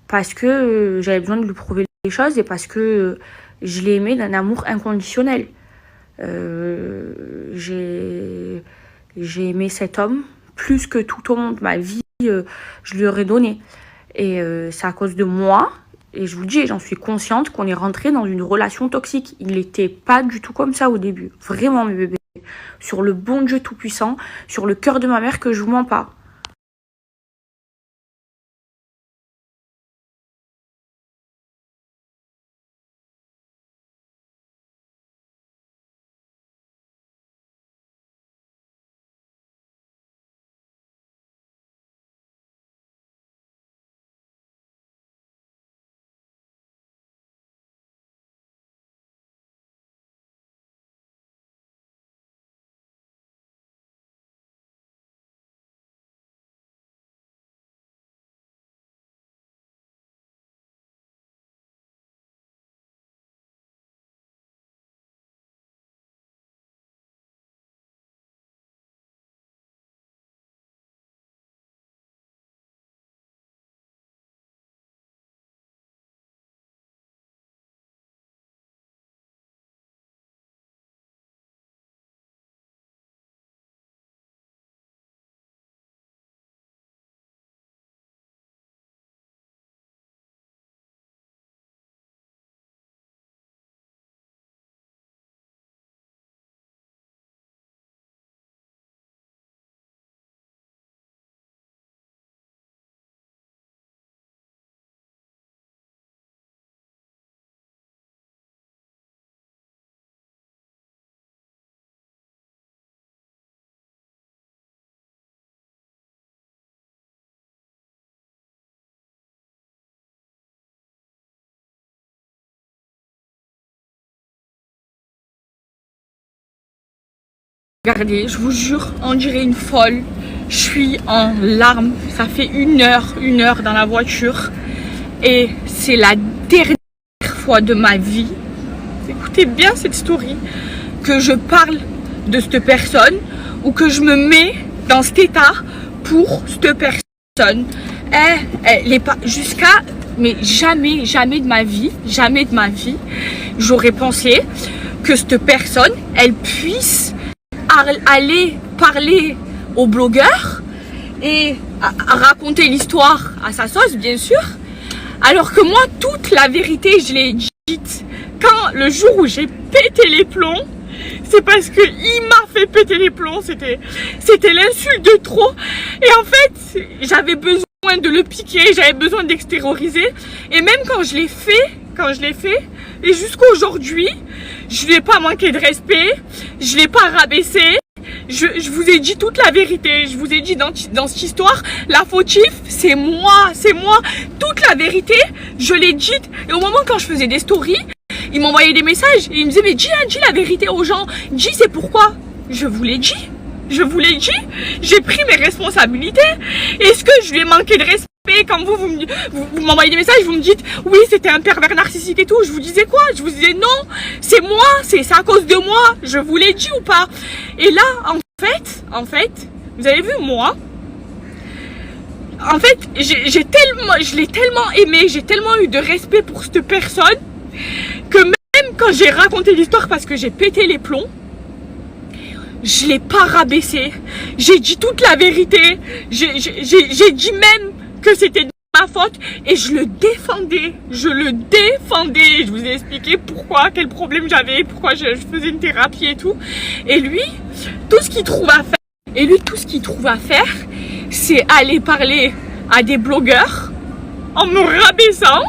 j'avais besoin de lui prouver les choses et parce que je l'ai aimé d'un amour inconditionnel. J'ai aimé cet homme plus que tout au monde. Ma vie, je lui aurais donné. Et c'est à cause de moi, et je vous le dis, j'en suis consciente, qu'on est rentré dans une relation toxique. Il n'était pas du tout comme ça au début. Vraiment, mes bébés. Sur le bon Dieu tout-puissant, sur le cœur de ma mère, que je vous mens pas. Regardez, je vous jure, on dirait une folle. Je suis en larmes. Ça fait une heure dans la voiture. Et c'est la dernière fois de ma vie, écoutez bien cette story, que je parle de cette personne ou que je me mets dans cet état pour cette personne. Elle est pas jusqu'à, mais jamais de ma vie, j'aurais pensé que cette personne, elle puisse aller parler aux blogueurs et à raconter l'histoire à sa sauce, bien sûr. Alors que moi, toute la vérité, je l'ai dite. Quand le jour où j'ai pété les plombs, c'est parce qu'il m'a fait péter les plombs. C'était l'insulte de trop. Et en fait, j'avais besoin de le piquer, j'avais besoin d'extérioriser. Et même quand je l'ai fait, et jusqu'à aujourd'hui, je lui ai pas manqué de respect, je l'ai pas rabaissé. Je vous ai dit toute la vérité, je vous ai dit dans cette histoire, la fautive, c'est moi, toute la vérité, je l'ai dite. Et au moment quand je faisais des stories, il m'envoyait des messages, et il me disait, mais dis la vérité aux gens, dis c'est pourquoi. Je vous l'ai dit, j'ai pris mes responsabilités. Est-ce que je lui ai manqué de respect? Quand vous m'envoyez des messages, vous me dites oui c'était un pervers narcissique et tout, je vous disais quoi? Je vous disais non, c'est moi, c'est à cause de moi, je vous l'ai dit ou pas? Et là en fait, vous avez vu moi, en fait je l'ai tellement aimé, j'ai tellement eu de respect pour cette personne que même quand j'ai raconté l'histoire parce que j'ai pété les plombs, je l'ai pas rabaissé, j'ai dit toute la vérité, j'ai dit même que c'était de ma faute et je le défendais, je vous ai expliqué pourquoi, quel problème j'avais, pourquoi je faisais une thérapie et tout. Et lui, tout ce qu'il trouve à faire, c'est aller parler à des blogueurs en me rabaissant,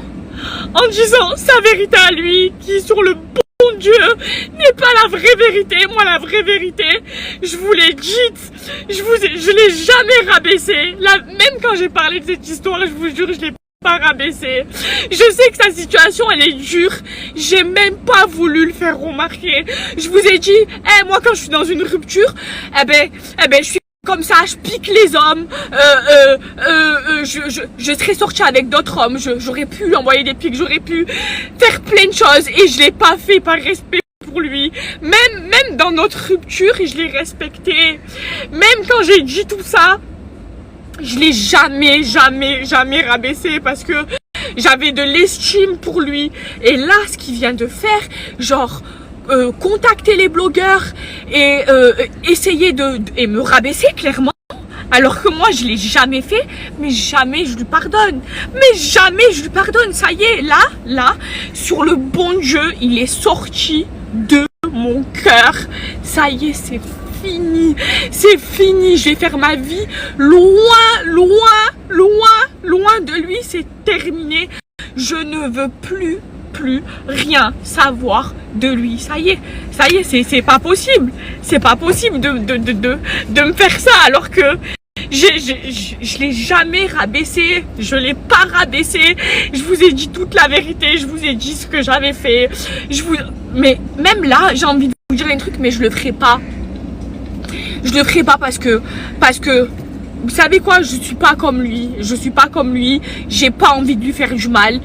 en disant sa vérité à lui, qui sur le bon Dieu n'est pas la vraie vérité. Moi la vraie vérité, je vous l'ai dite, je l'ai jamais rabaissé. Là, même quand j'ai parlé de cette histoire, je vous jure, je l'ai pas rabaissé. Je sais que sa situation elle est dure, j'ai même pas voulu le faire remarquer. Je vous ai dit, moi quand je suis dans une rupture, je suis comme ça, je pique les hommes, je serais sortie avec d'autres hommes, j'aurais pu lui envoyer des pics, j'aurais pu faire plein de choses et je l'ai pas fait par respect pour lui. Même dans notre rupture, je l'ai respecté. Même quand j'ai dit tout ça, je l'ai jamais rabaissé parce que j'avais de l'estime pour lui. Et là, ce qu'il vient de faire, genre contacter les blogueurs et essayer et me rabaisser clairement, alors que moi je l'ai jamais fait, mais jamais je lui pardonne, ça y est, là sur le bon Dieu, il est sorti de mon cœur, ça y est, c'est fini, je vais faire ma vie loin de lui, c'est terminé, je ne veux plus rien savoir de lui, ça y est, c'est pas possible, de me faire ça alors que je l'ai jamais rabaissé, je l'ai pas rabaissé, je vous ai dit toute la vérité, je vous ai dit ce que j'avais fait, mais même là j'ai envie de vous dire un truc, mais je le ferai pas parce que vous savez quoi, je suis pas comme lui, j'ai pas envie de lui faire du mal.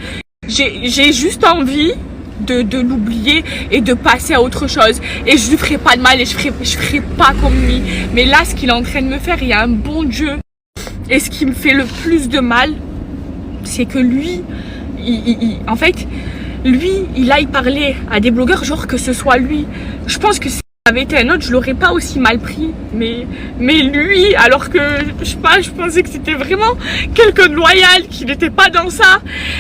J'ai juste envie de l'oublier et de passer à autre chose. Et je lui ferai pas de mal et je ferai pas comme lui. Mais là, ce qu'il est en train de me faire, il y a un bon Dieu. Et ce qui me fait le plus de mal, c'est que lui, en fait, il aille parler à des blogueurs, genre que ce soit lui. Je pense que si ça avait été un autre, je l'aurais pas aussi mal pris. Mais lui, alors que, je sais pas, je pensais que c'était vraiment quelqu'un de loyal, qu'il n'était pas dans ça.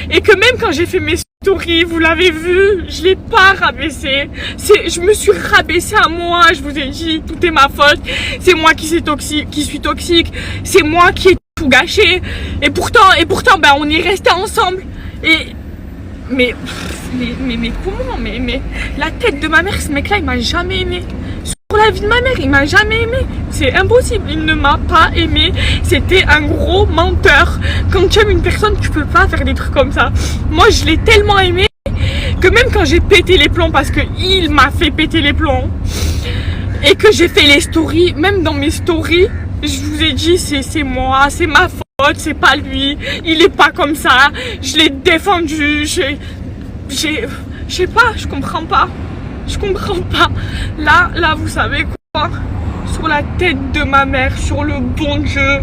Et que même quand j'ai fait mes stories, vous l'avez vu, je l'ai pas rabaissé. Je me suis rabaissée à moi, je vous ai dit, tout est ma faute. C'est moi qui suis toxique, c'est moi qui ai tout gâché. Et pourtant, ben, on est restés ensemble. Mais comment, mais la tête de ma mère, ce mec là il m'a jamais aimé. Sur la vie de ma mère, il m'a jamais aimé. C'est impossible, il ne m'a pas aimé. C'était un gros menteur. Quand tu aimes une personne, tu peux pas faire des trucs comme ça. Moi je l'ai tellement aimé que même quand j'ai pété les plombs, parce que il m'a fait péter les plombs, et que j'ai fait les stories, même dans mes stories, je vous ai dit c'est moi, c'est ma faute, c'est pas lui, il est pas comme ça, je l'ai défendu, je sais pas, je comprends pas. Là, vous savez quoi? Sur la tête de ma mère, sur le bon Dieu,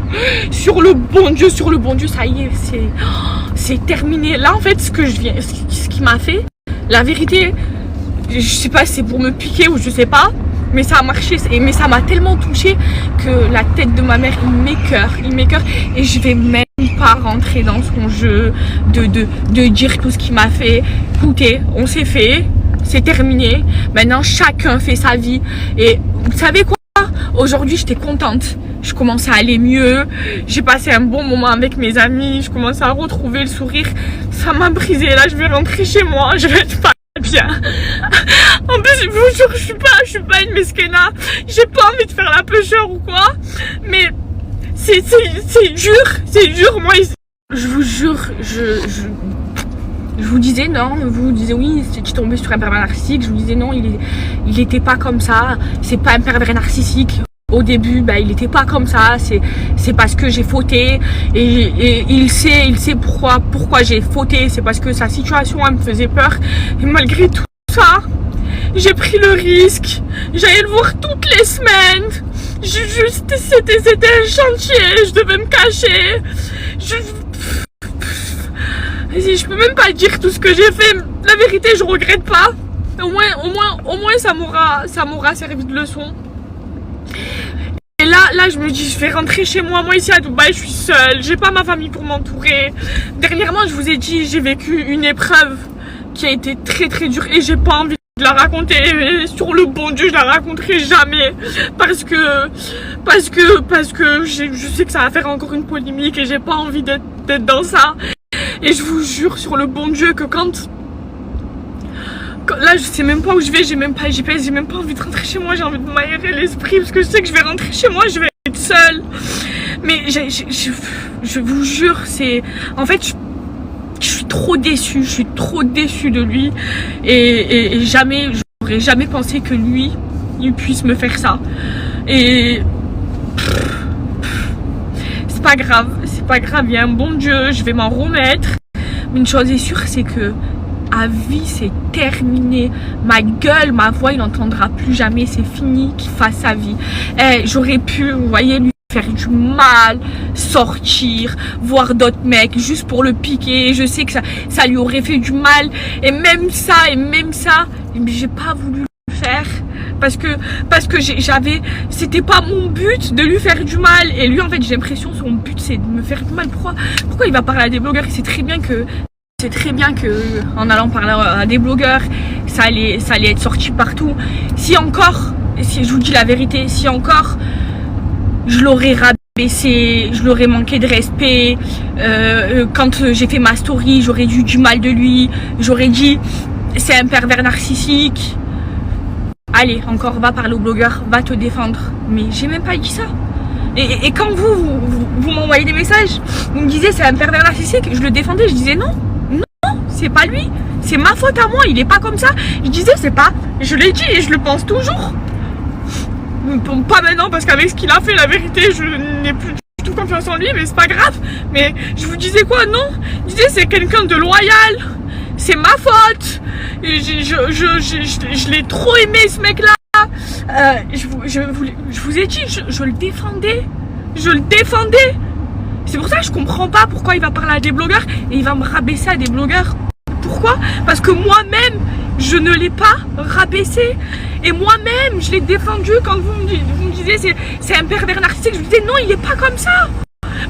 ça y est, c'est terminé. Là, en fait, ce qui m'a fait, la vérité, je sais pas si c'est pour me piquer ou je sais pas, mais ça a marché, mais ça m'a tellement touchée que la tête de ma mère, il m'écoeure, et je vais même pas rentrer dans son jeu de dire tout ce qu'il m'a fait. Écoutez, on s'est fait, c'est terminé, maintenant chacun fait sa vie, et vous savez quoi? Aujourd'hui, j'étais contente, je commençais à aller mieux, j'ai passé un bon moment avec mes amis, je commençais à retrouver le sourire, ça m'a brisé, là je vais rentrer chez moi, je vais être pas bien. En plus, je vous jure, je suis pas une mesquena, j'ai pas envie de faire la pêcheur ou quoi, mais c'est dur, moi, je vous jure, je vous disais non, vous disiez oui, tu es tombé sur un pervers narcissique, je vous disais non, il était pas comme ça, c'est pas un pervers narcissique. Au début, il était pas comme ça, c'est parce que j'ai fauté, et il sait pourquoi j'ai fauté, c'est parce que sa situation, elle me faisait peur, et malgré tout ça, j'ai pris le risque, j'allais le voir toutes les semaines, c'était un chantier, je devais me cacher, je peux même pas dire tout ce que j'ai fait, la vérité, je regrette pas, au moins ça m'aura servi de leçon. Et là, je me dis, je vais rentrer chez moi. Moi, ici à Dubaï, je suis seule. J'ai pas ma famille pour m'entourer. Dernièrement, je vous ai dit, j'ai vécu une épreuve qui a été très très dure et j'ai pas envie de la raconter. Mais sur le bon Dieu, je la raconterai jamais. Parce que je sais que ça va faire encore une polémique et j'ai pas envie d'être dans ça. Et je vous jure sur le bon Dieu que quand là, je sais même pas où je vais, j'ai même pas GPS, j'ai même pas envie de rentrer chez moi, j'ai envie de m'aérer l'esprit parce que je sais que je vais rentrer chez moi, je vais être seule. Mais je vous jure, en fait, je suis trop déçue de lui, et j'aurais jamais pensé que lui, il puisse me faire ça. Et c'est pas grave, il y a un bon Dieu, je vais m'en remettre. Mais une chose est sûre, c'est que à vie, c'est terminé. Ma gueule, ma voix, il n'entendra plus jamais. C'est fini, qu'il fasse sa vie. J'aurais pu, vous voyez, lui faire du mal, sortir, voir d'autres mecs juste pour le piquer. Je sais que ça lui aurait fait du mal. Et même ça, j'ai pas voulu le faire. Parce que c'était pas mon but de lui faire du mal. Et lui, en fait, j'ai l'impression, son but, c'est de me faire du mal. Pourquoi il va parler à des blogueurs? C'est très bien que en allant parler à des blogueurs, ça allait être sorti partout. Si je vous dis la vérité, si encore je l'aurais rabaissé, je l'aurais manqué de respect, quand j'ai fait ma story, j'aurais dit du mal de lui, j'aurais dit c'est un pervers narcissique. Allez, encore va parler au blogueur, va te défendre. Mais j'ai même pas dit ça. Et quand vous m'envoyez des messages, vous me disiez c'est un pervers narcissique, je le défendais, je disais non, c'est pas lui, c'est ma faute à moi, il est pas comme ça. Je disais je l'ai dit et je le pense toujours. Pas maintenant parce qu'avec ce qu'il a fait, la vérité, je n'ai plus du tout confiance en lui, mais c'est pas grave. Mais je vous disais quoi? Non, je disais c'est quelqu'un de loyal, c'est ma faute. Et je l'ai trop aimé ce mec là. Je vous ai dit, je le défendais. C'est pour ça que je comprends pas pourquoi il va parler à des blogueurs et il va me rabaisser à des blogueurs. Pourquoi? Parce que moi-même, je ne l'ai pas rabaissé. Et moi-même, je l'ai défendu quand vous me disiez c'est un pervers narcissique. Je vous disais non, il est pas comme ça.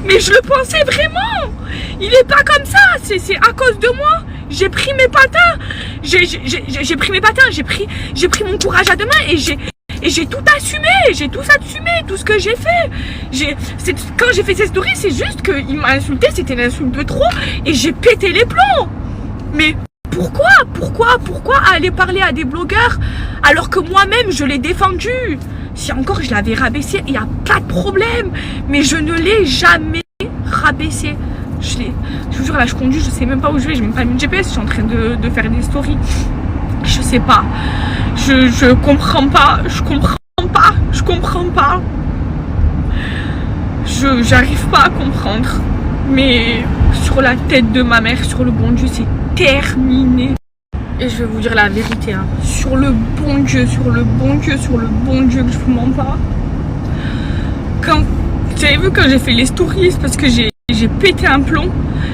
Mais je le pensais vraiment. Il est pas comme ça. C'est à cause de moi. J'ai pris mes patins. J'ai pris mes patins. J'ai pris mon courage à deux mains et j'ai tout assumé, tout ce que j'ai fait. Quand j'ai fait cette story, c'est juste qu'il m'a insulté, c'était une insulte de trop et j'ai pété les plombs. Mais pourquoi aller parler à des blogueurs alors que moi-même je l'ai défendu? Si encore je l'avais rabaissé, il n'y a pas de problème, mais je ne l'ai jamais rabaissé. Je vous jure, là je conduis, je sais même pas où je vais, j'ai même pas mis de GPS, je suis en train de faire des stories. Je sais pas, je comprends pas comprends pas. J'arrive pas à comprendre. Mais sur la tête de ma mère, sur le bon Dieu, c'est terminé. Et je vais vous dire la vérité, hein. Sur le bon Dieu, sur le bon Dieu, sur le bon Dieu, que je vous mens pas. Vous avez vu quand j'ai fait les stories, c'est parce que j'ai pété un plomb.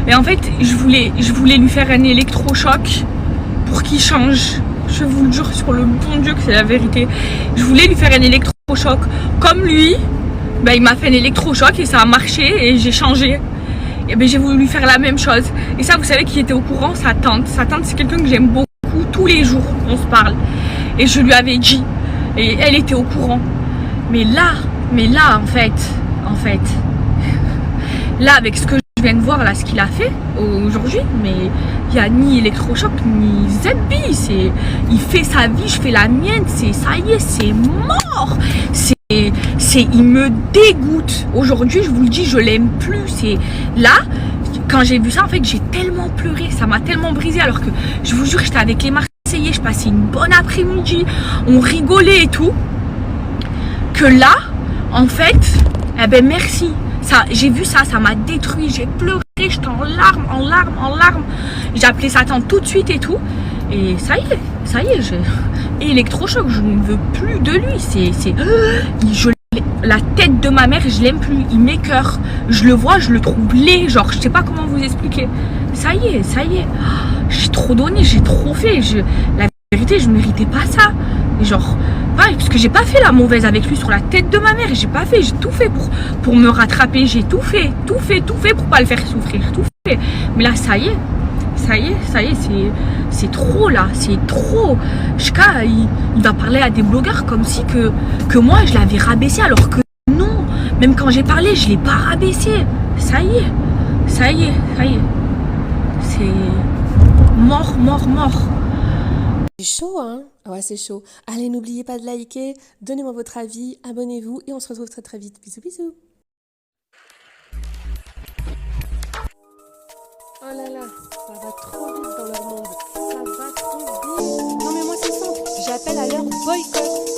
Et en fait, je voulais lui faire un électrochoc pour qu'il change. Je vous le jure sur le bon Dieu que c'est la vérité. Je voulais lui faire un électrochoc. Comme lui, ben, il m'a fait un électrochoc et ça a marché et j'ai changé. Et ben, j'ai voulu lui faire la même chose. Et ça, vous savez qui était au courant? Sa tante. Sa tante, c'est quelqu'un que j'aime beaucoup. Tous les jours, on se parle. Et je lui avais dit. Et elle était au courant. Mais là, en fait, là, avec ce que je viens de voir, là, ce qu'il a fait aujourd'hui, mais il n'y a ni électrochoc, ni ZB. Il fait sa vie, je fais la mienne. Ça y est, c'est mort. Il me dégoûte. Aujourd'hui, je vous le dis, je l'aime plus. C'est là, quand j'ai vu ça, en fait, j'ai tellement pleuré. Ça m'a tellement brisé. Alors que, je vous jure, j'étais avec les Marseillais. Je passais une bonne après-midi. On rigolait et tout. Que là, en fait, eh ben merci. J'ai vu ça, ça m'a détruit. J'ai pleuré, j'étais en larmes. J'ai appelé sa tante tout de suite et tout. Et ça y est, électrochoc, je ne veux plus de lui. La tête de ma mère, je l'aime plus. Il m'écoeure. Je le vois, je le trouve laid. Genre, je sais pas comment vous expliquer. Ça y est. J'ai trop donné, j'ai trop fait. La vérité, je méritais pas ça. Genre, parce que j'ai pas fait la mauvaise avec lui sur la tête de ma mère. J'ai tout fait pour me rattraper. J'ai tout fait pour pas le faire souffrir. Tout fait. Mais là, ça y est, c'est trop là, c'est trop. Chka, il va parler à des blogueurs comme si que moi je l'avais rabaissé, alors que non, même quand j'ai parlé, je l'ai pas rabaissé. Ça y est. C'est mort. C'est chaud, hein? Ouais, c'est chaud. Allez, n'oubliez pas de liker, donnez-moi votre avis, abonnez-vous et on se retrouve très très vite. Bisous. Oh là là, ça va trop vite dans leur monde. Ça va trop vite. Non mais moi c'est simple, j'appelle à leur boycott.